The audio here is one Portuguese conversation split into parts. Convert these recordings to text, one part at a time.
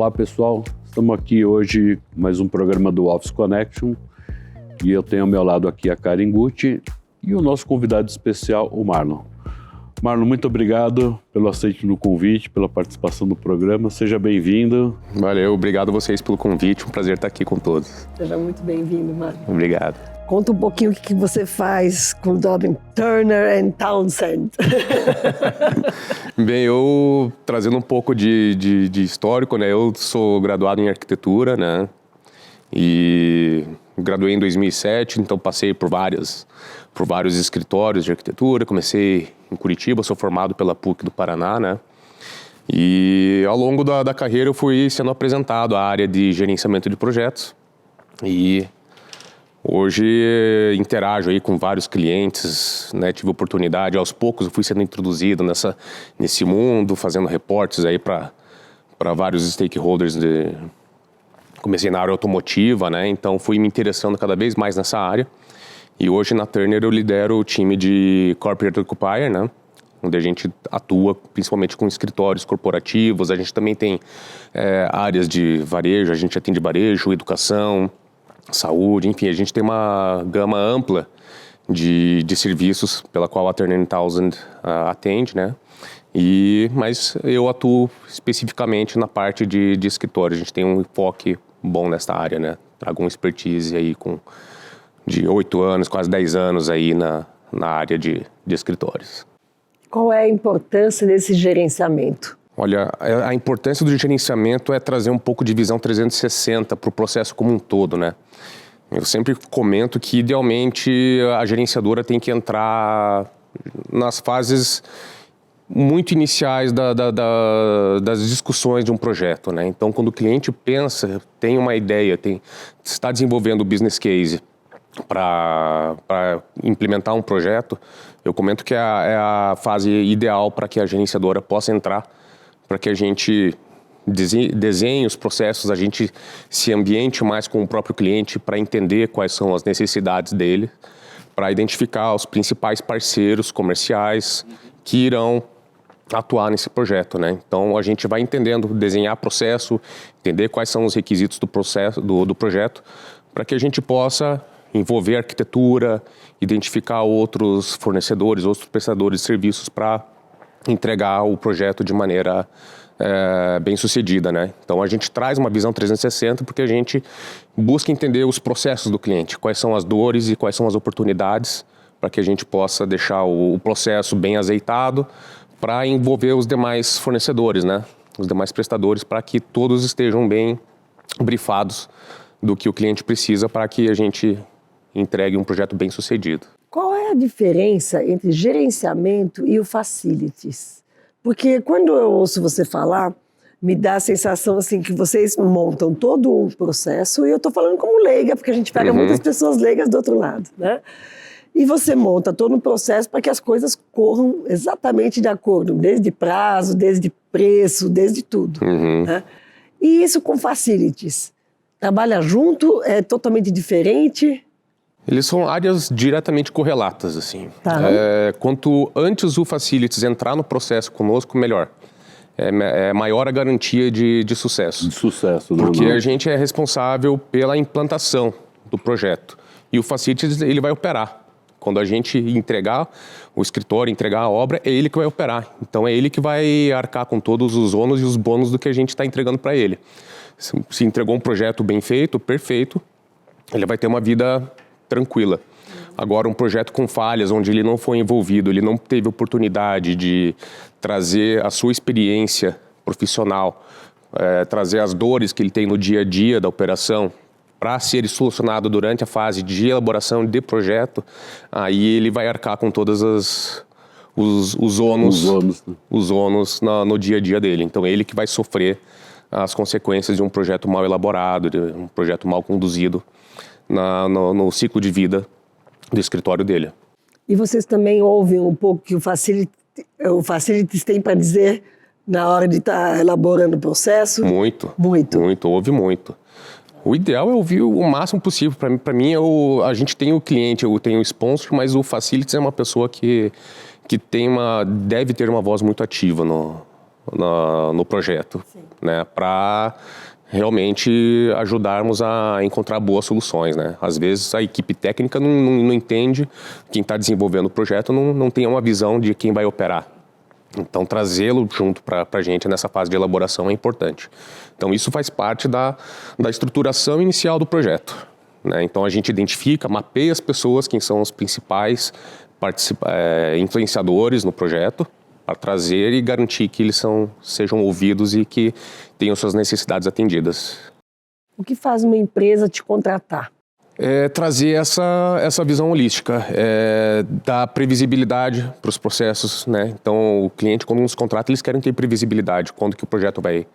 Olá pessoal, estamos aqui hoje mais um programa do Office Connection e eu tenho ao meu lado aqui a Karen Gucci e o nosso convidado especial, o Marlon. Marlon, muito obrigado pelo aceite do convite, pela participação do programa, seja bem-vindo. Valeu, obrigado a vocês pelo convite, um prazer estar aqui com todos. Seja muito bem-vindo, Marlon. Obrigado. Conta um pouquinho o que você faz com o Dobbin Turner and Townsend. Bem, eu trazendo um pouco de histórico, né? Eu sou graduado em arquitetura, né? E graduei em 2007, então passei por vários escritórios de arquitetura. Comecei em Curitiba, sou formado pela PUC do Paraná, né? E ao longo da carreira eu fui sendo apresentado à área de gerenciamento de projetos e hoje interajo aí com vários clientes, né? Tive oportunidade, aos poucos eu fui sendo introduzido nesse mundo, fazendo reportes aí para vários stakeholders. Comecei na área automotiva, né? Então fui me interessando cada vez mais nessa área. E hoje na Turner eu lidero o time de Corporate Occupier, né? Onde a gente atua principalmente com escritórios corporativos. A gente também tem áreas de varejo, a gente atende varejo, educação, saúde, enfim, a gente tem uma gama ampla de serviços pela qual a Turner & Townsend atende, né? Mas eu atuo especificamente na parte de escritório. A gente tem um enfoque bom nessa área, né? Trago uma expertise aí de 8 anos, quase 10 anos aí na área de escritórios. Qual é a importância desse gerenciamento? Olha, a importância do gerenciamento é trazer um pouco de visão 360 para o processo como um todo, né? Eu sempre comento que, idealmente, a gerenciadora tem que entrar nas fases muito iniciais das discussões de um projeto, né? Então, quando o cliente pensa, tem uma ideia, está desenvolvendo o business case para implementar um projeto, eu comento que é a fase ideal para que a gerenciadora possa entrar, para que a gente desenhe os processos, a gente se ambiente mais com o próprio cliente para entender quais são as necessidades dele, para identificar os principais parceiros comerciais que irão atuar nesse projeto, né? Então a gente vai entendendo, desenhar processo, entender quais são os requisitos do processo do projeto, para que a gente possa envolver arquitetura, identificar outros fornecedores, outros prestadores de serviços para entregar o projeto de maneira bem sucedida, né? Então a gente traz uma visão 360 porque a gente busca entender os processos do cliente, quais são as dores e quais são as oportunidades, para que a gente possa deixar o processo bem azeitado para envolver os demais fornecedores, né? Os demais prestadores, para que todos estejam bem brifados do que o cliente precisa para que a gente entregue um projeto bem sucedido. Qual é a diferença entre gerenciamento e o facilities? Porque quando eu ouço você falar, me dá a sensação assim que vocês montam todo um processo, e eu estou falando como leiga, porque a gente pega muitas pessoas leigas do outro lado, né? E você monta todo um processo para que as coisas corram exatamente de acordo, desde prazo, desde preço, desde tudo. Né? E isso com facilities, trabalha junto, é totalmente diferente? Eles são áreas diretamente correlatas, assim. Tá. Quanto antes o facilities entrar no processo conosco, melhor. É maior a garantia de sucesso. De sucesso, porque a gente é responsável pela implantação do projeto. E o facilities, ele vai operar. Quando a gente entregar o escritório, entregar a obra, é ele que vai operar. Então é ele que vai arcar com todos os ônus e os bônus do que a gente está entregando para ele. Se entregou um projeto bem feito, perfeito, ele vai ter uma vida tranquila. Agora, um projeto com falhas, onde ele não foi envolvido, ele não teve oportunidade de trazer a sua experiência profissional, trazer as dores que ele tem no dia a dia da operação, para ser solucionado durante a fase de elaboração de projeto, aí ele vai arcar com todos os ônus no dia a dia dele. Então, é ele que vai sofrer as consequências de um projeto mal elaborado, de um projeto mal conduzido no ciclo de vida do escritório dele. E vocês também ouvem um pouco que o facilities tem para dizer na hora de estar elaborando o processo? Muito. Ouve muito. O ideal é ouvir o máximo possível. Para mim, a gente tem o cliente, eu tenho o sponsor, mas o facilities é uma pessoa que deve ter uma voz muito ativa no projeto, né, para realmente ajudarmos a encontrar boas soluções, né? Às vezes a equipe técnica não entende, quem está desenvolvendo o projeto não tem uma visão de quem vai operar. Então, trazê-lo junto para a gente nessa fase de elaboração é importante. Então, isso faz parte da estruturação inicial do projeto, né? Então, a gente identifica, mapeia as pessoas, quem são os principais influenciadores no projeto, para trazer e garantir que eles sejam ouvidos e que tenham suas necessidades atendidas. O que faz uma empresa te contratar? Trazer essa visão holística, dar previsibilidade para os processos, né? Então, o cliente, quando nos contrata, eles querem ter previsibilidade, quando que o projeto vai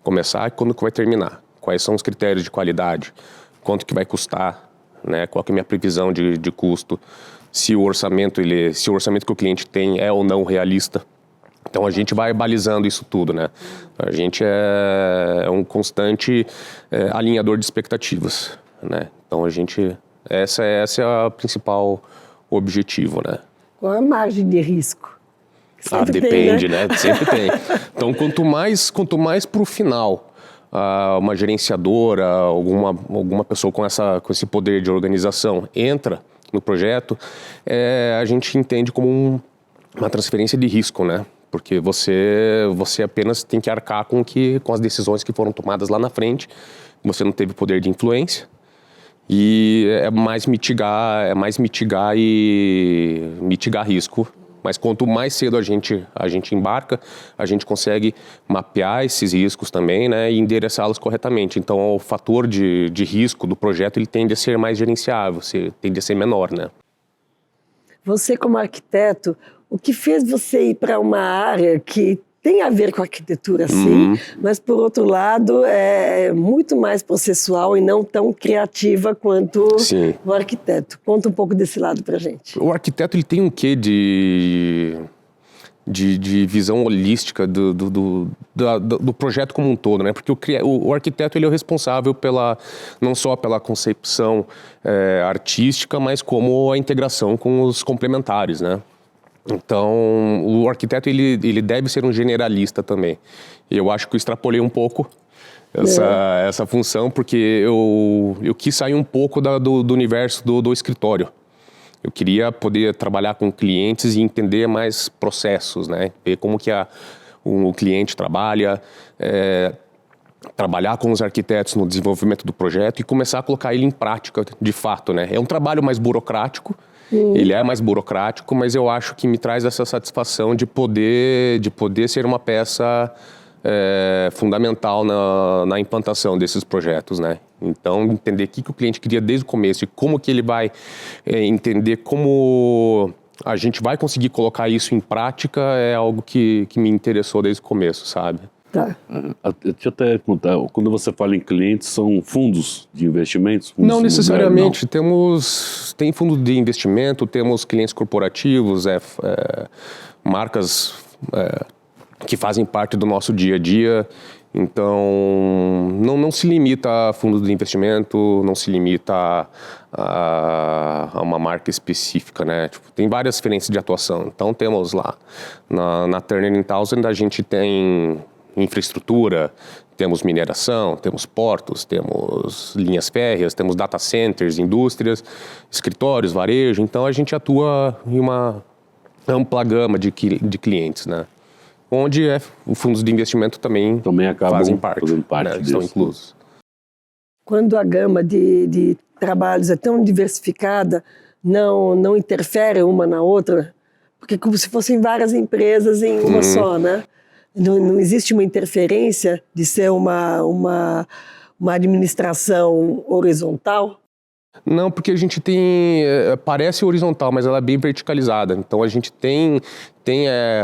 começar e quando que vai terminar. Quais são os critérios de qualidade, quanto que vai custar, né? Qual que é a minha previsão de custo, se o orçamento que o cliente tem é ou não realista. Então, a gente vai balizando isso tudo, né? A gente é um constante alinhador de expectativas, né? Então, essa é a principal objetivo, né? Qual é a margem de risco? Depende, né? Sempre tem. Então, quanto mais para o final, uma gerenciadora, alguma pessoa com esse poder de organização entra no projeto, a gente entende como uma transferência de risco, né? Porque você apenas tem que arcar com as decisões que foram tomadas lá na frente, você não teve poder de influência, e é mais mitigar risco. Mas quanto mais cedo a gente embarca, a gente consegue mapear esses riscos também, né, e endereçá-los corretamente. Então, o fator de risco do projeto ele tende a ser mais gerenciável, tende a ser menor, né? Você, como arquiteto, o que fez você ir para uma área que tem a ver com arquitetura, sim, mas, por outro lado, é muito mais processual e não tão criativa quanto o arquiteto? Conta um pouco desse lado para a gente. O arquiteto ele tem um quê de visão holística do projeto como um todo, né? Porque o arquiteto ele é o responsável não só pela concepção artística, mas como a integração com os complementares, né? Então, o arquiteto ele deve ser um generalista também. Eu acho que eu extrapolei um pouco essa função, porque eu quis sair um pouco do universo do escritório. Eu queria poder trabalhar com clientes e entender mais processos, né? Ver como que o cliente trabalha, trabalhar com os arquitetos no desenvolvimento do projeto e começar a colocar ele em prática, de fato, né? É um trabalho mais burocrático. Ele é mais burocrático, mas eu acho que me traz essa satisfação de poder ser uma peça fundamental na implantação desses projetos, né? Então, entender o que o cliente queria desde o começo e como que ele vai entender como a gente vai conseguir colocar isso em prática é algo que me interessou desde o começo, sabe? Tá. Deixa eu até contar, quando você fala em clientes, são fundos de investimentos? Não necessariamente, tem fundo de investimento, temos clientes corporativos, marcas que fazem parte do nosso dia a dia, então não se limita a fundo de investimento, não se limita a uma marca específica, né? Tipo, tem várias frentes de atuação, então temos lá, na Turner & Townsend a gente tem infraestrutura, temos mineração, temos portos, temos linhas férreas, temos data centers, indústrias, escritórios, varejo. Então, a gente atua em uma ampla gama de clientes, né? Onde os fundos de investimento também fazem parte, né? Estão inclusos. Quando a gama de trabalhos é tão diversificada, não interfere uma na outra? Porque como se fossem várias empresas em uma só, né? Não existe uma interferência de ser uma administração horizontal? Não, porque a gente tem... parece horizontal, mas ela é bem verticalizada. Então, a gente tem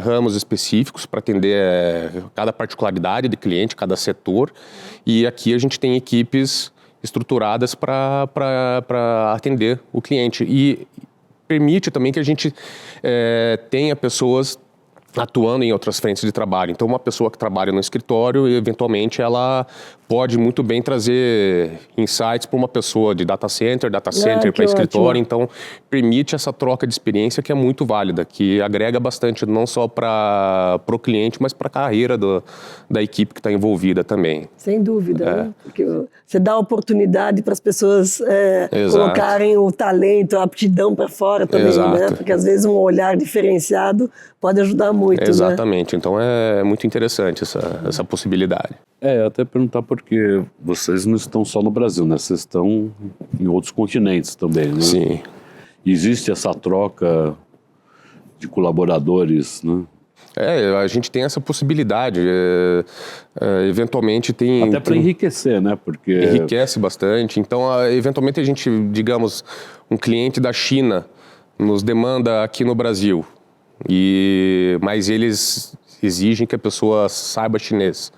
ramos específicos para atender cada particularidade de cliente, cada setor. E aqui a gente tem equipes estruturadas para atender o cliente. E permite também que a gente tenha pessoas atuando em outras frentes de trabalho. Então, uma pessoa que trabalha no escritório, eventualmente, ela pode muito bem trazer insights para uma pessoa de data center para que escritório. ótimo. Então, permite essa troca de experiência que é muito válida, que agrega bastante não só para o cliente, mas para a carreira da equipe que está envolvida também. Sem dúvida, né? Porque você dá oportunidade para as pessoas colocarem o talento, a aptidão para fora também, né? Porque às vezes um olhar diferenciado pode ajudar muito, Exatamente. Né? Então é muito interessante essa possibilidade. Até perguntar porque vocês não estão só no Brasil, né? Vocês estão em outros continentes também, né? Sim. Existe essa troca de colaboradores, né? A gente tem essa possibilidade. Eventualmente tem... Até para enriquecer, né? Porque... Enriquece bastante. Então, eventualmente a gente, digamos, um cliente da China nos demanda aqui no Brasil, mas eles exigem que a pessoa saiba chinês.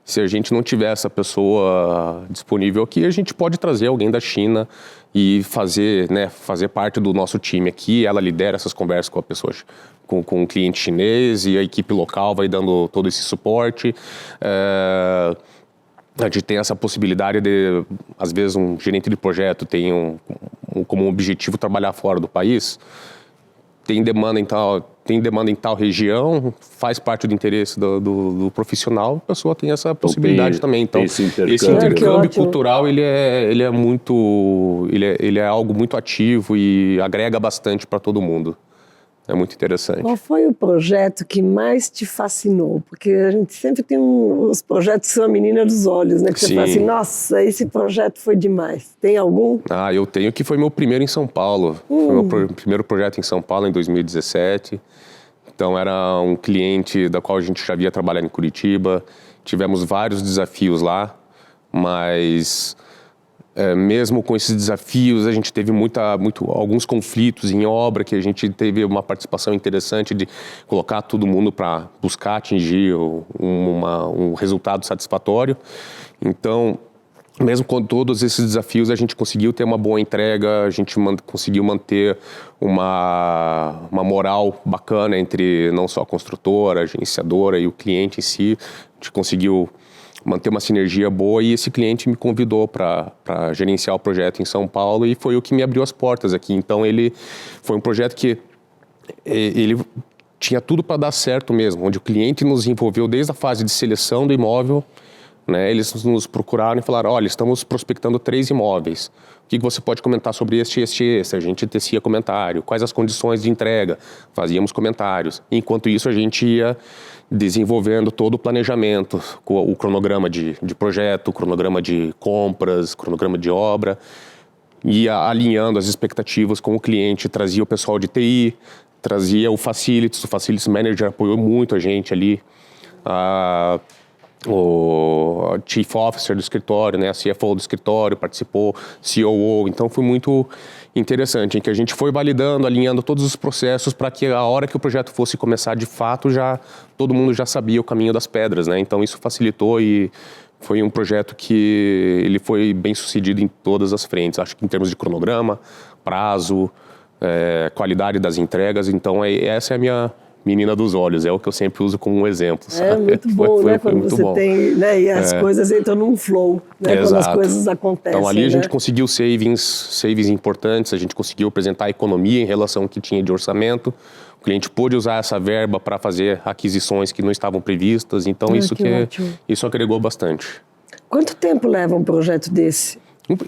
Se a gente não tiver essa pessoa disponível aqui, a gente pode trazer alguém da China e fazer parte do nosso time aqui. Ela lidera essas conversas com a pessoa, com o cliente chinês, e a equipe local vai dando todo esse suporte. A gente tem essa possibilidade de, às vezes, um gerente de projeto tem como objetivo trabalhar fora do país. Tem demanda em tal região, faz parte do interesse do profissional, a pessoa tem essa possibilidade também. Então, esse intercâmbio cultural, ele é algo muito ativo e agrega bastante para todo mundo. É muito interessante. Qual foi o projeto que mais te fascinou? Porque a gente sempre tem os projetos que são a menina dos olhos, né? Que você fala assim, nossa, esse projeto foi demais. Tem algum? Eu tenho, que foi meu primeiro em São Paulo. Foi meu primeiro projeto em São Paulo, em 2017. Então, era um cliente da qual a gente já havia trabalhado em Curitiba. Tivemos vários desafios lá, mas... mesmo com esses desafios, a gente teve alguns conflitos em obra, que a gente teve uma participação interessante de colocar todo mundo para buscar atingir um resultado satisfatório. Então, mesmo com todos esses desafios, a gente conseguiu ter uma boa entrega, a gente conseguiu manter uma moral bacana entre não só a construtora, a agenciadora e o cliente em si. A gente conseguiu manter uma sinergia boa, e esse cliente me convidou para gerenciar o projeto em São Paulo, e foi o que me abriu as portas aqui. Então, ele foi um projeto que ele tinha tudo para dar certo mesmo, onde o cliente nos envolveu desde a fase de seleção do imóvel, né? Eles nos procuraram e falaram, olha, estamos prospectando 3 imóveis. O que você pode comentar sobre este? A gente tecia comentário. Quais as condições de entrega? Fazíamos comentários. Enquanto isso, a gente ia desenvolvendo todo o planejamento, o cronograma de projeto, o cronograma de compras, cronograma de obra, ia alinhando as expectativas com o cliente, trazia o pessoal de TI, trazia o Facilities Manager apoiou muito a gente ali, o Chief Officer do escritório, né, a CFO do escritório participou, COO, então foi muito interessante, em que a gente foi validando, alinhando todos os processos para que a hora que o projeto fosse começar de fato, todo mundo já sabia o caminho das pedras, né? Então isso facilitou, e foi um projeto que ele foi bem sucedido em todas as frentes, acho que em termos de cronograma, prazo, qualidade das entregas. Então essa é a minha menina dos olhos, é o que eu sempre uso como um exemplo, sabe? É muito bom, né? Quando você tem, né? E as coisas entram num flow, né? Quando as coisas acontecem. Então ali a gente conseguiu savings importantes, a gente conseguiu apresentar a economia em relação ao que tinha de orçamento. O cliente pôde usar essa verba para fazer aquisições que não estavam previstas, então isso agregou bastante. Quanto tempo leva um projeto desse?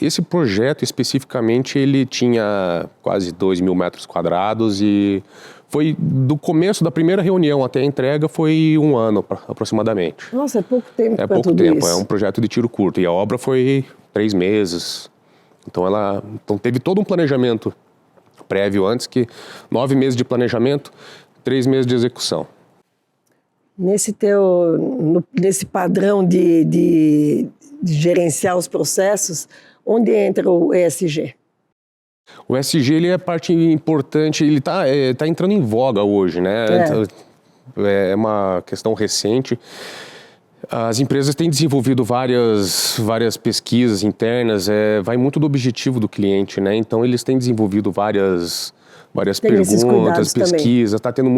Esse projeto especificamente, ele tinha quase 2.000 metros quadrados, e foi do começo da primeira reunião até a entrega foi 1 ano aproximadamente. Nossa, é pouco tempo para tudo isso. É pouco tempo, é um projeto de tiro curto, e a obra foi 3 meses. Então teve todo um planejamento prévio antes, que 9 meses de planejamento, 3 meses de execução. Nesse padrão de gerenciar os processos, onde entra o ESG? O ESG, ele é parte importante, ele tá entrando em voga hoje, né? É uma questão recente. As empresas têm desenvolvido várias pesquisas internas, vai muito do objetivo do cliente, né? Então, eles têm desenvolvido várias perguntas, pesquisas, está tendo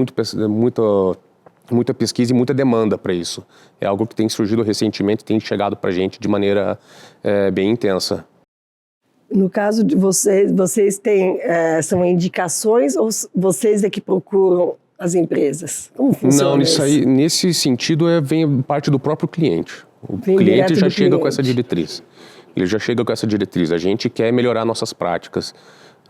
muita pesquisa e muita demanda para isso. É algo que tem surgido recentemente, tem chegado para a gente de maneira bem intensa. No caso de vocês têm, são indicações ou vocês é que procuram as empresas? Como funciona Não, isso? nesse sentido vem parte do próprio cliente. O Vem cliente direto já do chega com cliente. essa diretriz. Ele já chega com essa diretriz. A gente quer melhorar nossas práticas,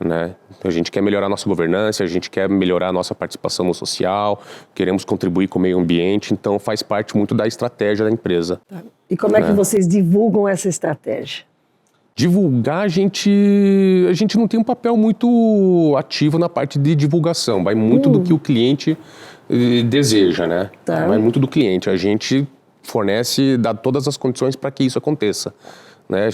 né? A gente quer melhorar nossa governança, a gente quer melhorar nossa participação no social, queremos contribuir com o meio ambiente, então faz parte muito da estratégia da empresa. E como é que vocês divulgam essa estratégia? Divulgar, a gente não tem um papel muito ativo na parte de divulgação, vai muito do que o cliente deseja, né? Tá. Vai muito do cliente. A gente fornece, dá todas as condições para que isso aconteça. Né?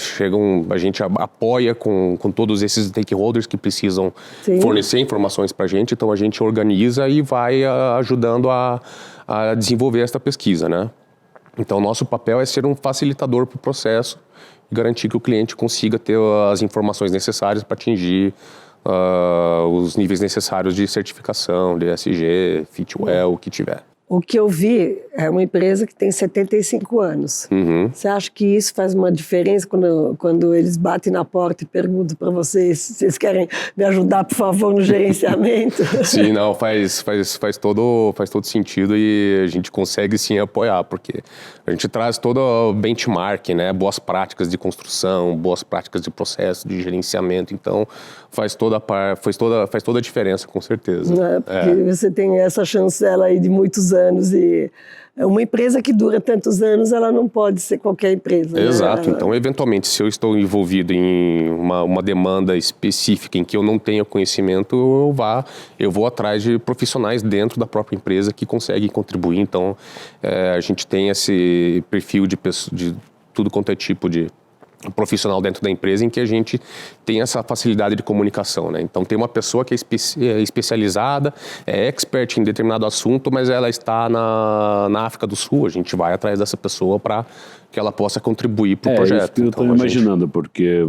A gente apoia com todos esses stakeholders que precisam Sim. fornecer informações para a gente, então a gente organiza e vai ajudando a desenvolver essa pesquisa, né? Então, nosso papel é ser um facilitador para o processo e garantir que o cliente consiga ter as informações necessárias para atingir os níveis necessários de certificação, de ESG, Fitwel, o que tiver. O que eu vi é uma empresa que tem 75 anos. Uhum. Você acha que isso faz uma diferença quando eles batem na porta e perguntam para vocês se vocês querem me ajudar, por favor, no gerenciamento? Sim, não, faz todo sentido e a gente consegue sim apoiar, porque a gente traz todo o benchmark, né? Boas práticas de construção, boas práticas de processo, de gerenciamento, então faz toda a diferença, com certeza. Né? Porque você tem essa chancela aí de muitos anos e uma empresa que dura tantos anos, ela não pode ser qualquer empresa. Exato, né? então eventualmente se eu estou envolvido em uma demanda específica em que eu não tenho conhecimento, eu vou atrás de profissionais dentro da própria empresa que conseguem contribuir, então a gente tem esse perfil de tudo quanto é tipo de profissional dentro da empresa em que a gente tem essa facilidade de comunicação, né? Então tem uma pessoa que é especializada, é expert em determinado assunto, mas ela está na África do Sul, a gente vai atrás dessa pessoa para que ela possa contribuir para o projeto. Isso que eu estou imaginando, porque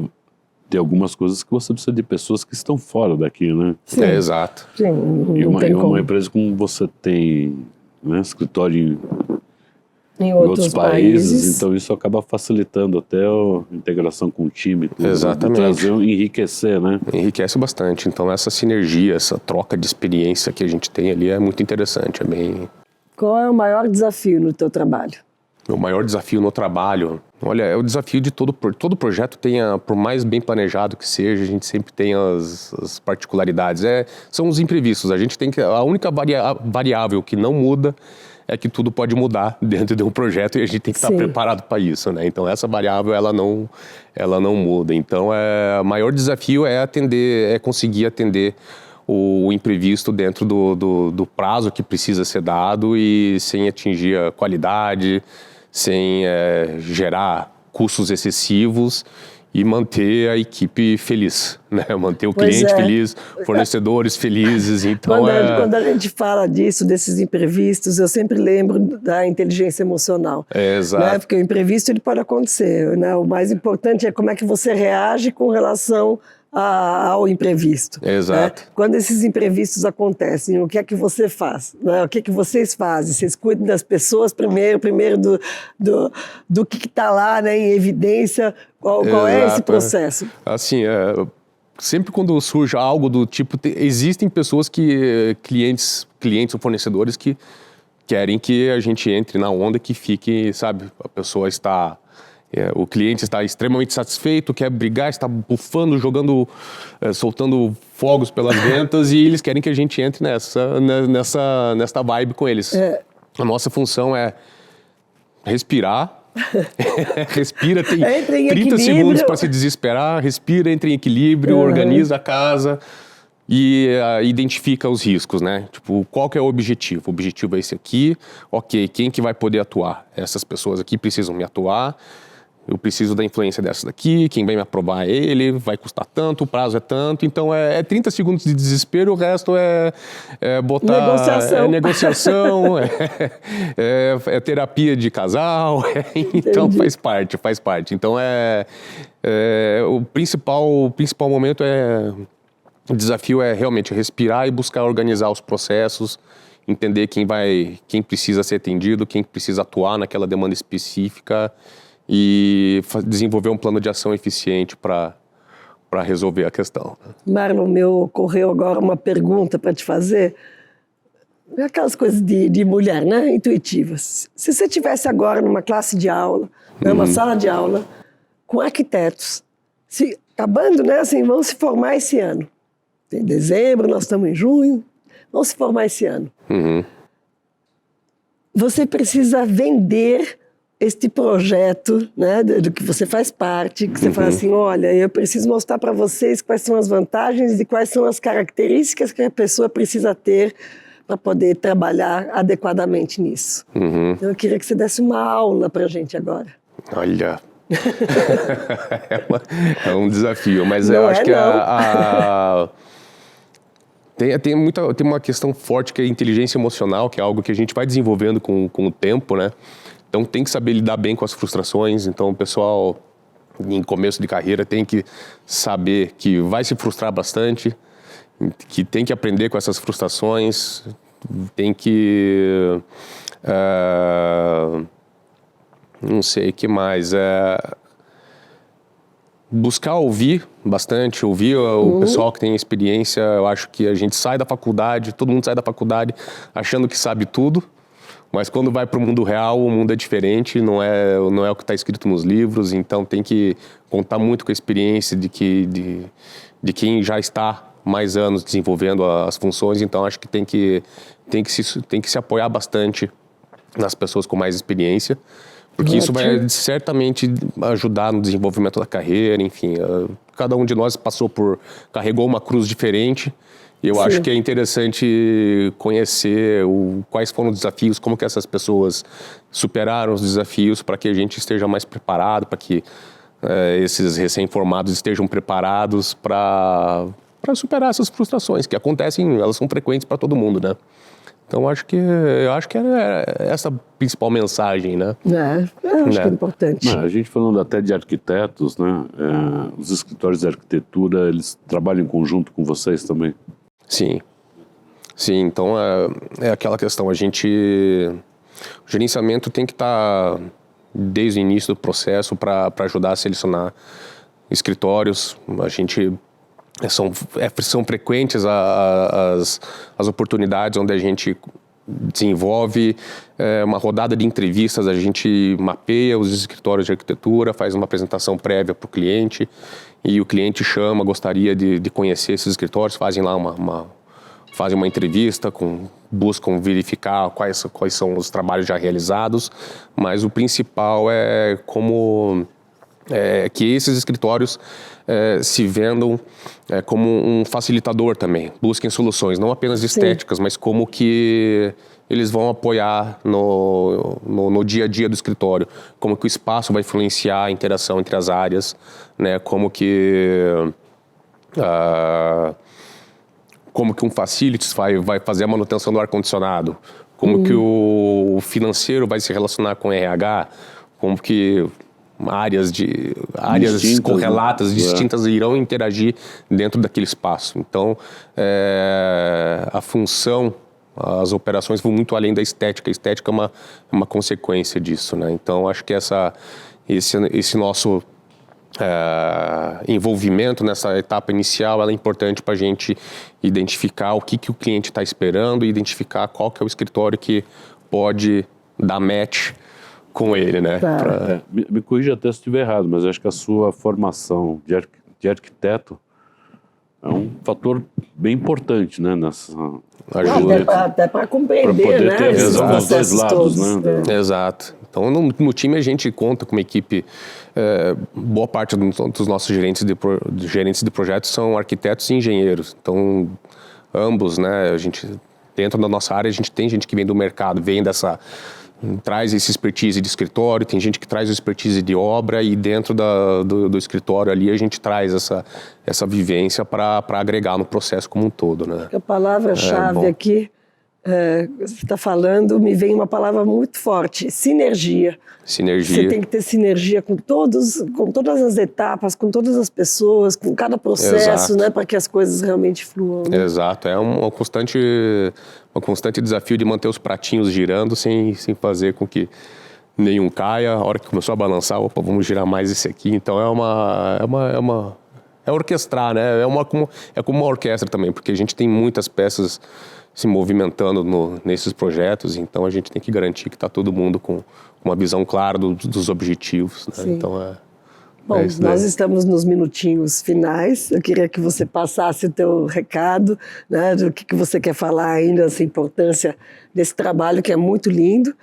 tem algumas coisas que você precisa de pessoas que estão fora daqui, né? Sim. Exato. Sim, E não tem como. uma empresa como você tem, né, escritório Em outros países, então isso acaba facilitando até a integração com o time, tudo, Exatamente. Enriquecer, né? Enriquece bastante, então essa sinergia, essa troca de experiência que a gente tem ali é muito interessante, Qual é o maior desafio no teu trabalho? O maior desafio no trabalho, olha, é o desafio de todo projeto por mais bem planejado que seja, a gente sempre tem as particularidades, são os imprevistos, a única variável que não muda é que tudo pode mudar dentro de um projeto e a gente tem que estar preparado para isso, né? Então essa variável ela não muda. Então o maior desafio é conseguir atender o imprevisto dentro do prazo que precisa ser dado e sem atingir a qualidade, sem gerar custos excessivos e manter a equipe feliz, né? Manter o cliente feliz, fornecedores felizes. Então quando a gente fala desses imprevistos, eu sempre lembro da inteligência emocional. Exato. Né? Porque o imprevisto ele pode acontecer, né? O mais importante é como é que você reage com relação ao imprevisto. Exato. Né? Quando esses imprevistos acontecem, o que é que você faz? Né? O que é que vocês fazem? Vocês cuidam das pessoas primeiro do que está lá, né, em evidência? Qual é esse processo? Assim, sempre quando surge algo do tipo, existem pessoas clientes ou fornecedores que querem que a gente entre na onda, que fique, sabe, a pessoa está... o cliente está extremamente satisfeito, quer brigar, está bufando, jogando, soltando fogos pelas ventas e eles querem que a gente entre nessa vibe com eles. A nossa função é respirar, respira, tem 30 segundos para se desesperar, respira, entra em equilíbrio, organiza a casa e identifica os riscos, né? Tipo, qual que é o objetivo? O objetivo é esse aqui, ok, quem que vai poder atuar? Essas pessoas aqui precisam me atuar, eu preciso da influência dessa daqui, quem vai me aprovar é ele, vai custar tanto, o prazo é tanto, então 30 segundos de desespero, o resto é botar... Negociação, é terapia de casal, então faz parte. Então o principal momento o desafio é realmente respirar e buscar organizar os processos entender quem precisa ser atendido, quem precisa atuar naquela demanda específica e desenvolver um plano de ação eficiente para resolver a questão. Marlon, me ocorreu agora uma pergunta para te fazer. Aquelas coisas de mulher, né? Intuitivas. Se você estivesse agora numa classe de aula, numa sala de aula, com arquitetos, acabando, né? Assim, vão se formar esse ano. Em dezembro, nós estamos em junho, vão se formar esse ano. Você precisa vender este projeto, né, do que você faz parte, que você fala assim, olha, eu preciso mostrar para vocês quais são as vantagens e quais são as características que a pessoa precisa ter para poder trabalhar adequadamente nisso. Então, eu queria que você desse uma aula para a gente agora. Olha, é um desafio, mas eu acho que tem uma questão forte que é a inteligência emocional, que é algo que a gente vai desenvolvendo com o tempo, né? Então tem que saber lidar bem com as frustrações. Então o pessoal em começo de carreira tem que saber que vai se frustrar bastante, que tem que aprender com essas frustrações, tem que... não sei, o que mais? Buscar ouvir bastante, ouvir o pessoal que tem experiência. Eu acho que a gente sai da faculdade, todo mundo sai da faculdade achando que sabe tudo, mas quando vai para o mundo real, o mundo é diferente, não é o que está escrito nos livros, então tem que contar muito com a experiência de quem já está mais anos desenvolvendo as funções. Então acho que tem que se apoiar bastante nas pessoas com mais experiência, porque isso vai certamente ajudar no desenvolvimento da carreira. Enfim, cada um de nós carregou uma cruz diferente. E eu acho que é interessante conhecer quais foram os desafios, como que essas pessoas superaram os desafios, para que a gente esteja mais preparado, para que esses recém-formados estejam preparados para superar essas frustrações que acontecem, elas são frequentes para todo mundo, né? Então, eu acho que era essa a principal mensagem, né? Eu acho que é importante. A gente falando até de arquitetos, né? Os escritórios de arquitetura, eles trabalham em conjunto com vocês também? Sim. Então é aquela questão, o gerenciamento tem que estar desde o início do processo para ajudar a selecionar escritórios. São frequentes as oportunidades onde a gente desenvolve uma rodada de entrevistas, a gente mapeia os escritórios de arquitetura, faz uma apresentação prévia para o cliente, e o cliente gostaria de conhecer esses escritórios, fazem lá fazem uma entrevista, buscam verificar quais são os trabalhos já realizados, mas o principal é que esses escritórios se vendam como um facilitador também, busquem soluções, não apenas estéticas, mas como que eles vão apoiar no dia a dia do escritório, como que o espaço vai influenciar a interação entre as áreas, né? Como que um facilities vai fazer a manutenção do ar-condicionado, como que o financeiro vai se relacionar com o RH, como que áreas distintas, correlatas, distintas, irão interagir dentro daquele espaço. Então, a função, as operações vão muito além da estética. A estética é uma consequência disso, né? Então, acho que esse nosso envolvimento nessa etapa inicial ela é importante para a gente identificar o que o cliente está esperando e identificar qual que é o escritório que pode dar match com ele, né? Me corrija até se estiver errado, mas acho que a sua formação de arquiteto é um fator bem importante, né? Até para compreender, pra poder né? ter Esses visão dos dois lados, todos, né? Exato. Então, no time a gente conta com uma equipe, boa parte dos nossos gerentes de projetos são arquitetos e engenheiros. Então, ambos, né? Dentro da nossa área, a gente tem gente que vem do mercado, traz esse expertise de escritório, tem gente que traz expertise de obra, e dentro do escritório ali a gente traz essa vivência para agregar no processo como um todo, né? A palavra-chave aqui você está falando, me vem uma palavra muito forte, sinergia. Sinergia. Você tem que ter sinergia com todas as etapas, com todas as pessoas, com cada processo, né, para que as coisas realmente fluam. Né? Exato, é um constante desafio de manter os pratinhos girando sem fazer com que nenhum caia. A hora que começou a balançar, opa, vamos girar mais esse aqui. Então é orquestrar, né? É como uma orquestra também, porque a gente tem muitas peças se movimentando nesses projetos, então a gente tem que garantir que está todo mundo com uma visão clara dos objetivos. Né? Então Bom, nós estamos nos minutinhos finais. Eu queria que você passasse o teu recado, né, do que você quer falar ainda, essa importância desse trabalho que é muito lindo.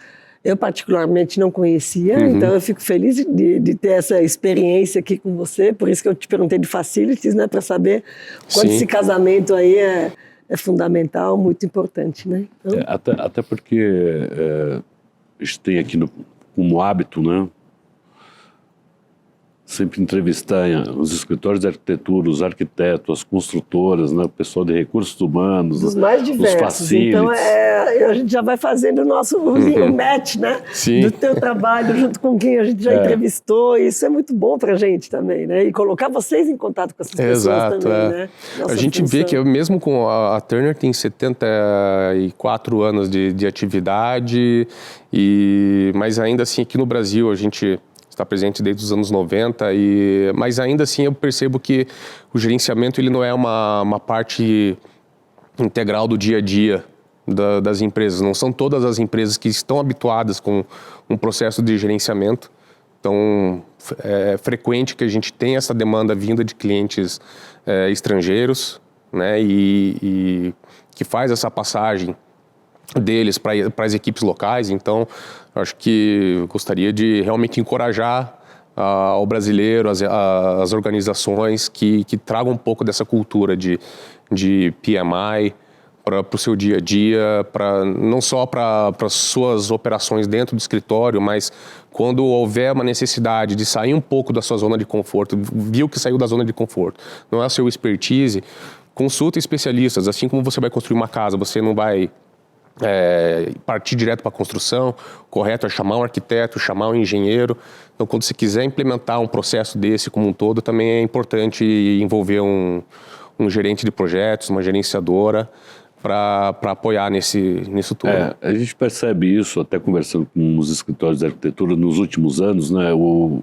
Eu particularmente não conhecia, então eu fico feliz de ter essa experiência aqui com você, por isso que eu te perguntei de facilities, né, para saber quanto esse casamento aí é fundamental, muito importante, né? Então... até porque a gente tem aqui como hábito, né, sempre entrevistar os escritórios de arquitetura, os arquitetos, as construtoras, né, o pessoal de recursos humanos, os mais diversos. Os facilities. Então a gente já vai fazendo o nosso match, né, do teu trabalho junto com quem a gente já entrevistou. E isso é muito bom para a gente também, né? E colocar vocês em contato com essas pessoas também, né? A gente vê que mesmo com a Turner tem 74 anos de atividade, mas ainda assim aqui no Brasil a gente está presente desde os anos 90, mas ainda assim eu percebo que o gerenciamento ele não é uma parte integral do dia a dia das empresas. Não são todas as empresas que estão habituadas com um processo de gerenciamento. Então, é frequente que a gente tenha essa demanda vinda de clientes estrangeiros, né, e que faz essa passagem deles para as equipes locais. Então, acho que eu gostaria de realmente encorajar ao brasileiro, as organizações que tragam um pouco dessa cultura de PMI para o seu dia a dia, não só para as suas operações dentro do escritório, mas quando houver uma necessidade de sair um pouco da sua zona de conforto, viu que saiu da zona de conforto, não é o seu expertise, consulta especialistas. Assim como você vai construir uma casa, você não vai partir direto para a construção, correto é chamar um arquiteto, chamar um engenheiro. Então, quando você quiser implementar um processo desse como um todo, também é importante envolver um gerente de projetos, uma gerenciadora, para apoiar nisso tudo. A gente percebe isso, até conversando com os escritórios de arquitetura nos últimos anos, né? Eu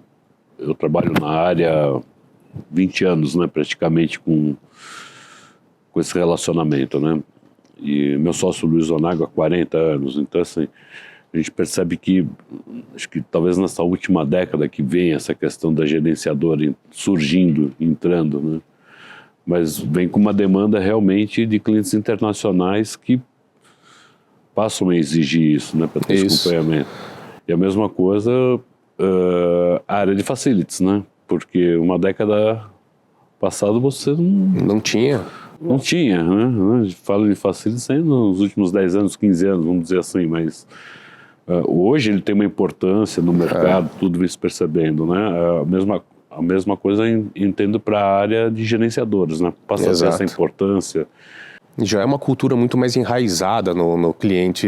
trabalho na área há 20 anos, né, praticamente com esse relacionamento, né? E meu sócio Luiz Onago há 40 anos. Então, assim, a gente percebe que, acho que talvez nessa última década que vem essa questão da gerenciadora surgindo, entrando, né? Mas vem com uma demanda realmente de clientes internacionais que passam a exigir isso, né, para ter esse acompanhamento. E a mesma coisa a área de facilities, né? Porque uma década passada você não tinha. Não tinha, né? Falo de facilities aí nos últimos 10 anos, 15 anos, vamos dizer assim, mas hoje ele tem uma importância no mercado, tudo vem se percebendo, né? A mesma coisa entendo para a área de gerenciadores, né? Passa a ter essa importância. Já é uma cultura muito mais enraizada no cliente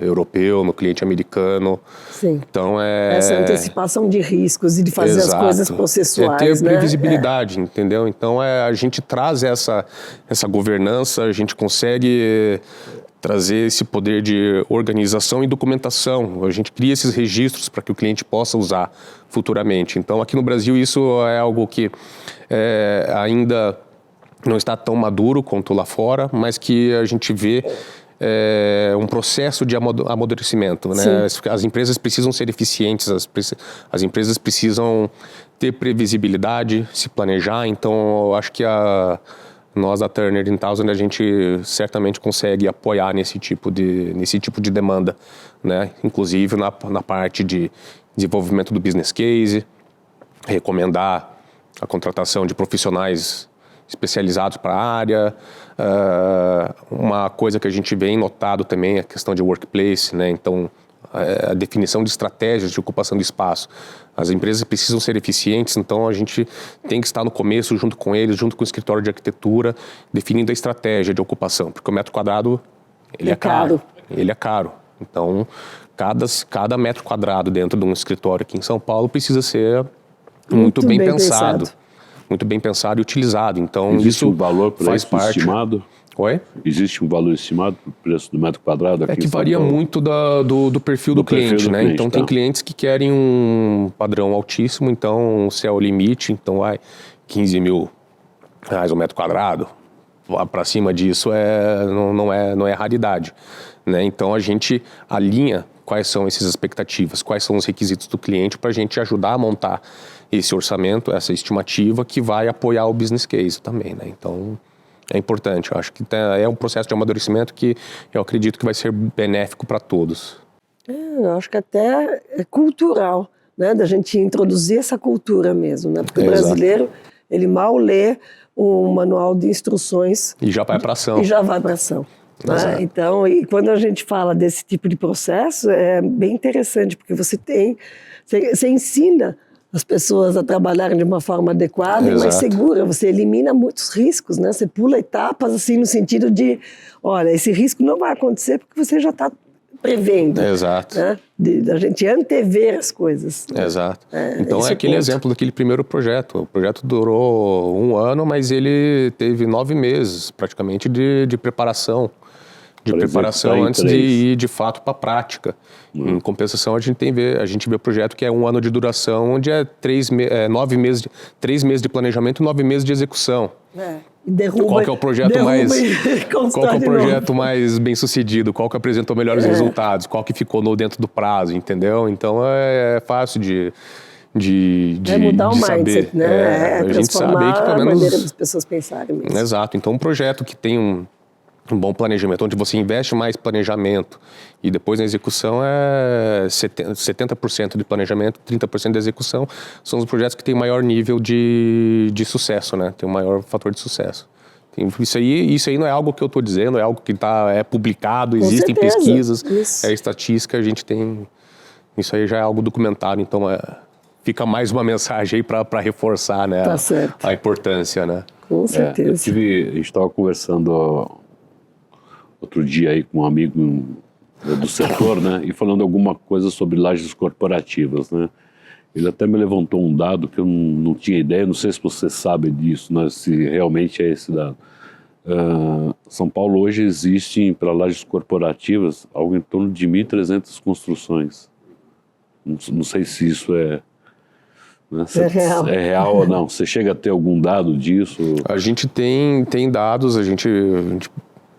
europeu, no cliente americano. Sim. Então essa antecipação de riscos e de fazer as coisas processuais, ter previsibilidade, entendeu? Então a gente traz essa governança, a gente consegue trazer esse poder de organização e documentação. A gente cria esses registros para que o cliente possa usar futuramente. Então aqui no Brasil isso é algo que ainda não está tão maduro quanto lá fora, mas que a gente vê um processo de amadurecimento, né? As empresas precisam ser eficientes, as empresas precisam ter previsibilidade, se planejar. Então, eu acho que nós da Turner 1000, a gente certamente consegue apoiar nesse tipo de demanda, né? Inclusive na parte de desenvolvimento do business case, recomendar a contratação de profissionais especializados para a área. Uma coisa que a gente vem notado também é a questão de workplace, né? Então, a definição de estratégias de ocupação de espaço. As empresas precisam ser eficientes, então a gente tem que estar no começo junto com eles, junto com o escritório de arquitetura, definindo a estratégia de ocupação, porque o metro quadrado ele é caro. Ele é caro. Então, cada metro quadrado dentro de um escritório aqui em São Paulo precisa ser muito bem pensado. Muito bem pensado e utilizado. Então, existe isso um valor para faz isso parte. Estimado? Oi? Existe um valor estimado para o preço do metro quadrado aqui É que em São varia Paulo? muito do perfil do cliente, né? Então, tem clientes que querem um padrão altíssimo, então o céu é o limite, então vai R$15 mil o metro quadrado. Para cima disso não é raridade, né? Então, a gente alinha quais são essas expectativas, quais são os requisitos do cliente para a gente ajudar a montar esse orçamento, essa estimativa que vai apoiar o business case também, né? Então, é importante. Eu acho que é um processo de amadurecimento que eu acredito que vai ser benéfico para todos. Eu acho que até é cultural, né? Da gente introduzir essa cultura mesmo, né? Porque o brasileiro, ele mal lê um manual de instruções. E já vai para ação. E já vai para ação. Né? Então, e quando a gente fala desse tipo de processo, é bem interessante, porque você ensina as pessoas a trabalharem de uma forma adequada e mais segura. Você elimina muitos riscos, né? Você pula etapas, assim, no sentido de, olha, esse risco não vai acontecer porque você já está prevendo. Exato. Né? Da gente antever as coisas. Exato. Então, é aquele exemplo daquele primeiro projeto. O projeto durou 1 ano, mas ele teve 9 meses, praticamente, de preparação. Antes de ir, de fato, para a prática. Em compensação, a gente vê projeto que é 1 ano de duração, onde é 3 meses de planejamento e 9 meses de execução. Qual que é o projeto mais bem sucedido? Qual que apresentou melhores resultados? Qual que ficou dentro do prazo, entendeu? Então, é fácil de mudar o saber. mindset, né? A gente sabe que, pelo menos, a maneira das pessoas pensarem mesmo. Exato. Então, um projeto que tem um bom planejamento, onde você investe mais planejamento e depois na execução é 70% de planejamento, 30% de execução, são os projetos que têm maior nível de sucesso, né? Tem um maior fator de sucesso. Isso aí não é algo que eu estou dizendo, é algo que é publicado, existem pesquisas, é estatística, a gente tem... Isso aí já é algo documentado, então fica mais uma mensagem aí para reforçar, né, a importância, né? Com certeza. A gente estava conversando outro dia aí com um amigo do setor, né, e falando alguma coisa sobre lajes corporativas, né. Ele até me levantou um dado que eu não tinha ideia, não sei se você sabe disso, né, se realmente é esse dado. São Paulo hoje existem, para lajes corporativas, algo em torno de 1.300 construções. Não sei se isso é real ou não. Você chega a ter algum dado disso? A gente tem dados, a gente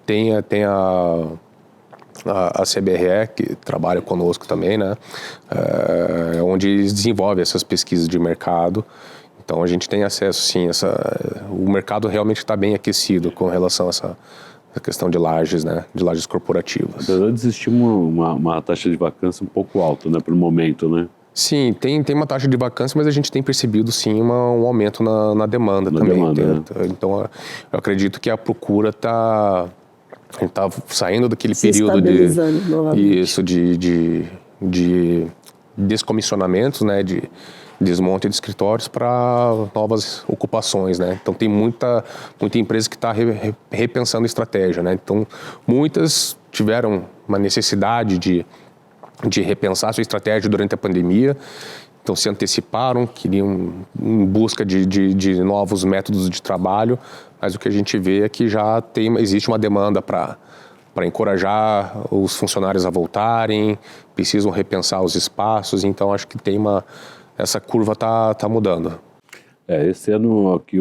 tem a CBRE, que trabalha conosco também, né? Onde eles desenvolvem essas pesquisas de mercado. Então, a gente tem acesso, sim, o mercado realmente está bem aquecido com relação a essa questão de lajes, né? De lajes corporativas. Apesar de existir uma taxa de vacância um pouco alta, né? Por momento, né? Sim, tem uma taxa de vacância, mas a gente tem percebido, sim, um aumento na demanda também. Né? Então, eu acredito que a procura a gente está saindo daquele período de descomissionamentos, né, de desmonte de escritórios para novas ocupações, né? Então tem muita empresa que está repensando estratégia, né? Então muitas tiveram uma necessidade de repensar sua estratégia durante a pandemia. Então se anteciparam, queriam em busca de novos métodos de trabalho, mas o que a gente vê é que já existe uma demanda para encorajar os funcionários a voltarem, precisam repensar os espaços, então acho que essa curva tá mudando. Esse ano aqui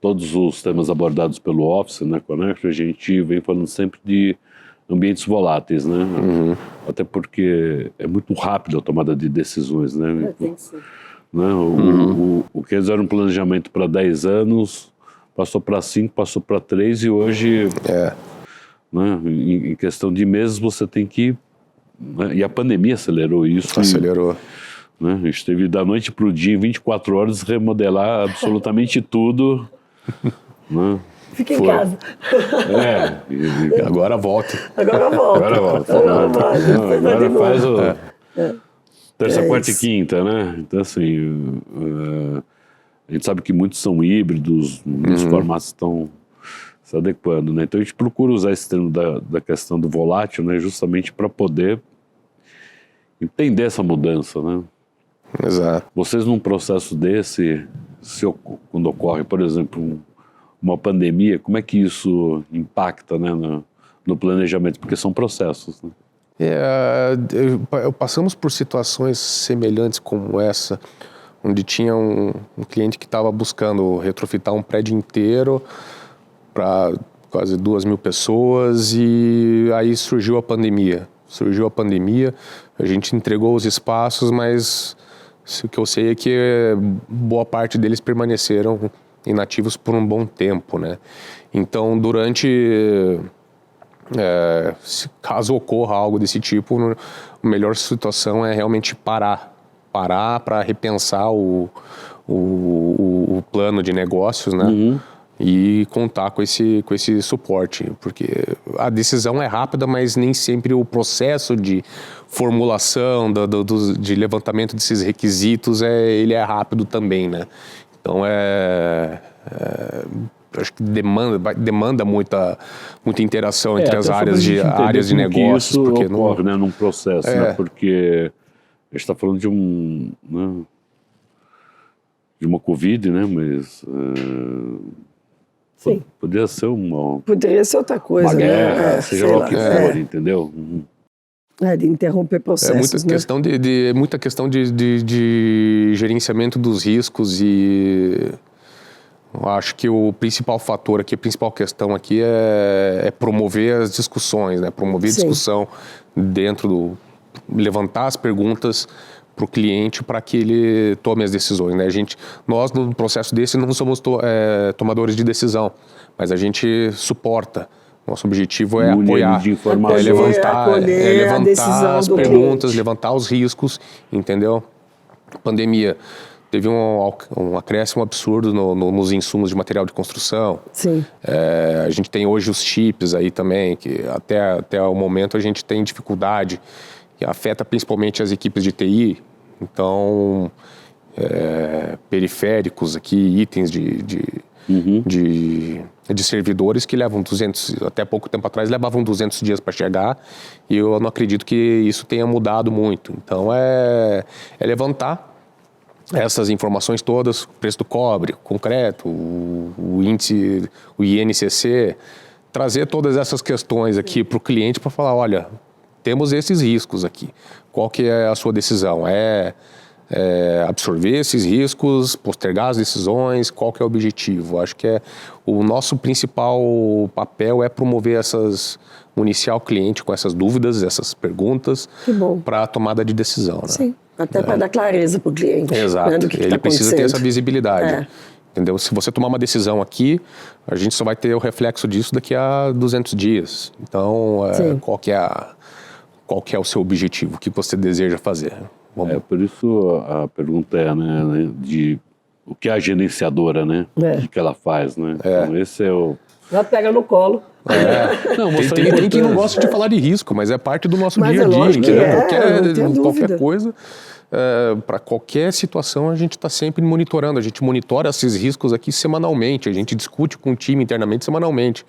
todos os temas abordados pelo Office, né, Connect, a gente vem falando sempre de ambientes voláteis, né? Uhum. Até porque é muito rápido a tomada de decisões, né? Tem que ser. Né? O que eles eram um planejamento para 10 anos, passou para 5, passou para 3 e hoje, né, em questão de meses, você tem que... Né, e a pandemia acelerou isso. Acelerou. Né, a gente teve da noite para o dia, em 24 horas, remodelar absolutamente tudo. Né? Fica em casa. Agora volta. Agora volta. Agora faz o... terça, quarta e quinta, né? Então, assim, a gente sabe que muitos são híbridos, os formatos estão se adequando, né? Então a gente procura usar esse termo da questão do volátil, né? Justamente para poder entender essa mudança, né? Exato. Vocês num processo desse, quando ocorre, por exemplo, uma pandemia, como é que isso impacta, né, no planejamento? Porque são processos, né? Passamos por situações semelhantes como essa, onde tinha um cliente que estava buscando retrofitar um prédio inteiro para quase 2.000 pessoas, e aí surgiu a pandemia. A gente entregou os espaços, mas o que eu sei é que boa parte deles permaneceram inativos por um bom tempo, né? Então, caso ocorra algo desse tipo, a melhor situação é realmente parar para repensar o plano de negócios, né? Uhum. E contar com esse suporte, porque a decisão é rápida, mas nem sempre o processo de formulação, de levantamento desses requisitos, ele é rápido também, né? Então, acho que demanda muita interação entre as áreas de negócios. Isso porque ocorre, né, num processo, né? Porque a gente está falando de de uma Covid, né? Mas Sim. Poderia ser outra coisa, uma guerra, né? seja lá o que for, entendeu? De interromper processos, muita questão de gerenciamento dos riscos, e eu acho que o principal fator aqui, a principal questão aqui é promover as discussões, né? Promover a discussão levantar as perguntas para o cliente para que ele tome as decisões, né? Nós, no processo desse, não somos tomadores de decisão, mas a gente suporta. Nosso objetivo é apoiar, levantar as perguntas, levantar os riscos, entendeu? Pandemia. Teve um acréscimo absurdo nos insumos de material de construção. Sim. A gente tem hoje os chips aí também, que até o momento a gente tem dificuldade, que afeta principalmente as equipes de TI. Então, periféricos aqui, itens de servidores que levam 200, até pouco tempo atrás levavam 200 dias para chegar, e eu não acredito que isso tenha mudado muito. Então, é levantar essas informações todas, o preço do cobre, concreto, o índice, o INCC, trazer todas essas questões aqui para o cliente para falar, olha, temos esses riscos aqui. Qual que é a sua decisão? Absorver esses riscos, postergar as decisões? Qual que é o objetivo? Acho que o nosso principal papel é promover municiar o cliente com essas dúvidas, essas perguntas, para a tomada de decisão, né? Sim, até para dar clareza para o cliente. Exato, né, do que ele tá precisa ter essa visibilidade. É. Entendeu? Se você tomar uma decisão aqui, a gente só vai ter o reflexo disso daqui a 200 dias. Então, qual que é o seu objetivo? O que você deseja fazer? Por isso a pergunta né, de o que é a gerenciadora, né? O que ela faz, né? Então, esse é o... Já pega no colo. Não, tem quem não gosta de falar de risco, mas é parte do nosso dia a dia. Lógico que qualquer coisa, para qualquer situação, a gente está sempre monitorando. A gente monitora esses riscos aqui semanalmente. A gente discute com o time internamente semanalmente.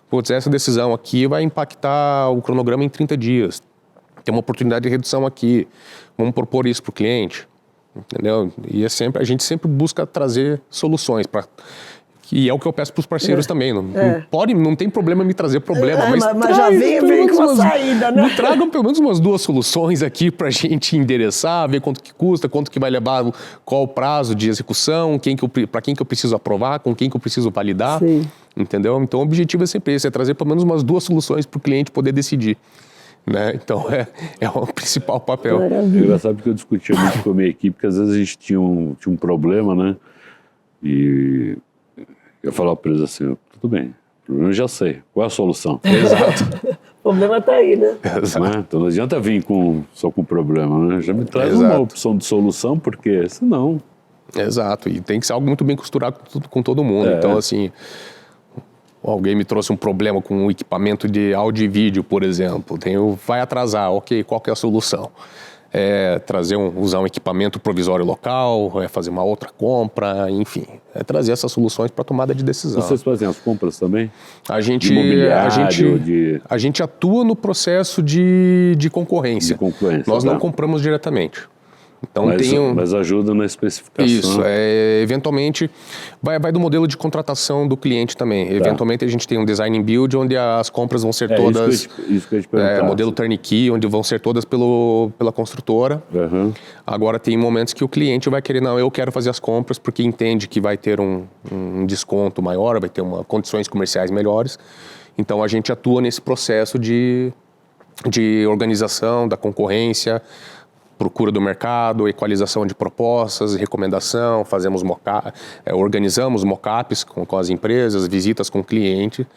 Putz, essa decisão aqui vai impactar o cronograma em 30 dias. Tem uma oportunidade de redução aqui. Vamos propor isso para o cliente. Entendeu? E a gente sempre busca trazer soluções para... E é o que eu peço para os parceiros também. Não tem problema me trazer problema, mas já vem com uma saída, né? Me tragam pelo menos umas 2 soluções aqui para a gente endereçar, ver quanto que custa, quanto que vai levar, qual o prazo de execução, para quem que eu preciso aprovar, com quem que eu preciso validar. Sim. Entendeu? Então o objetivo é sempre esse, é trazer pelo menos umas 2 soluções para o cliente poder decidir. Né? Então é o principal papel. É engraçado porque eu discutia muito com a minha equipe, porque às vezes a gente tinha um problema, né? E eu falava para eles assim, tudo bem, o problema eu já sei, qual é a solução? Exato. O problema está aí, né? Então não adianta vir só com problema, né? Já me traz uma opção de solução, porque senão... Exato, e tem que ser algo muito bem costurado com todo mundo. Então, assim, alguém me trouxe um problema com um equipamento de áudio e vídeo, por exemplo, vai atrasar, ok, qual que é a solução? usar um equipamento provisório local, fazer uma outra compra, enfim, trazer essas soluções para tomada de decisão. Vocês fazem as compras também? A gente atua no processo de concorrência. Nós não compramos diretamente. Então, mas ajuda na especificação. Isso, eventualmente vai do modelo de contratação do cliente também. Tá. Eventualmente a gente tem um design and build onde as compras vão ser todas... Isso que eu ia te perguntar. Modelo turnkey, onde vão ser todas pela construtora. Uhum. Agora tem momentos que o cliente vai querer, não, eu quero fazer as compras porque entende que vai ter um desconto maior, vai ter condições comerciais melhores. Então a gente atua nesse processo de organização da concorrência, procura do mercado, equalização de propostas, recomendação, organizamos mock-ups com as empresas, visitas com o cliente,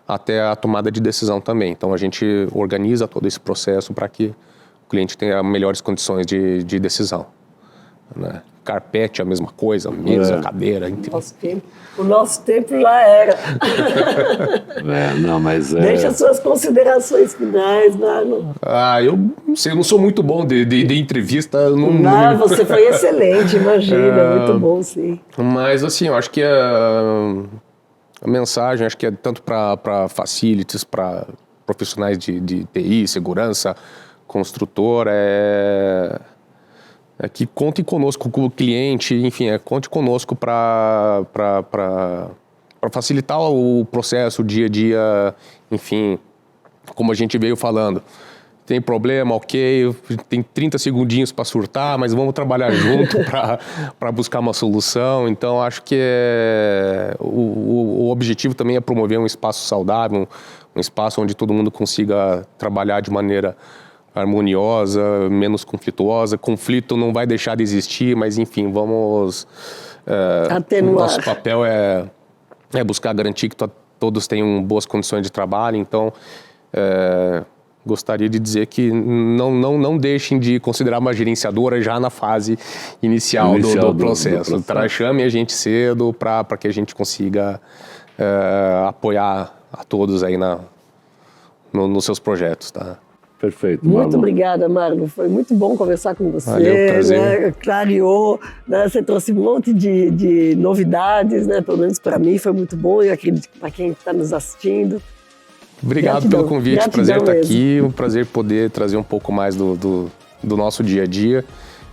até a tomada de decisão também. Então a gente organiza todo esse processo para que o cliente tenha melhores condições de decisão. Né? Carpete, a mesma coisa, mesa, cadeira, enfim. O nosso tempo lá era. Deixa as suas considerações finais, Marlon. Eu não sei, eu não sou muito bom de entrevista. Você foi excelente, imagina, muito bom, sim. Mas assim, eu acho que a mensagem, acho que é tanto para facilities, para profissionais de TI, segurança, construtor, que contem conosco com o cliente, enfim, conte conosco para facilitar o processo, o dia a dia, enfim, como a gente veio falando. Tem problema, ok, tem 30 segundinhos para surtar, mas vamos trabalhar junto para buscar uma solução. Então, acho que o objetivo também é promover um espaço saudável, um espaço onde todo mundo consiga trabalhar de maneira harmoniosa, menos conflituosa. Conflito não vai deixar de existir, mas enfim, vamos... atenuar. Nosso papel é buscar garantir que todos tenham boas condições de trabalho. Então, gostaria de dizer que não deixem de considerar uma gerenciadora já na fase inicial do processo. Chame a gente cedo para que a gente consiga apoiar a todos aí nos seus projetos, tá? Perfeito, Muito obrigada, Marlon. Foi muito bom conversar com você. Valeu, prazer. Né? Clareou, né? Você trouxe um monte de novidades, né? Pelo menos para mim foi muito bom e eu acredito que para quem está nos assistindo. Obrigado pelo convite, prazer estar aqui, um prazer poder trazer um pouco mais do nosso dia a dia.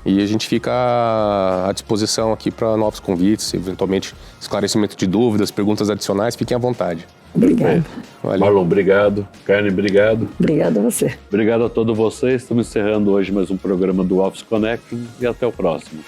E a gente fica à disposição aqui para novos convites, eventualmente esclarecimento de dúvidas, perguntas adicionais, fiquem à vontade. Obrigado. Marlon, obrigado. Carmen, obrigado. Obrigado a você. Obrigado a todos vocês. Estamos encerrando hoje mais um programa do Office Connection e até o próximo.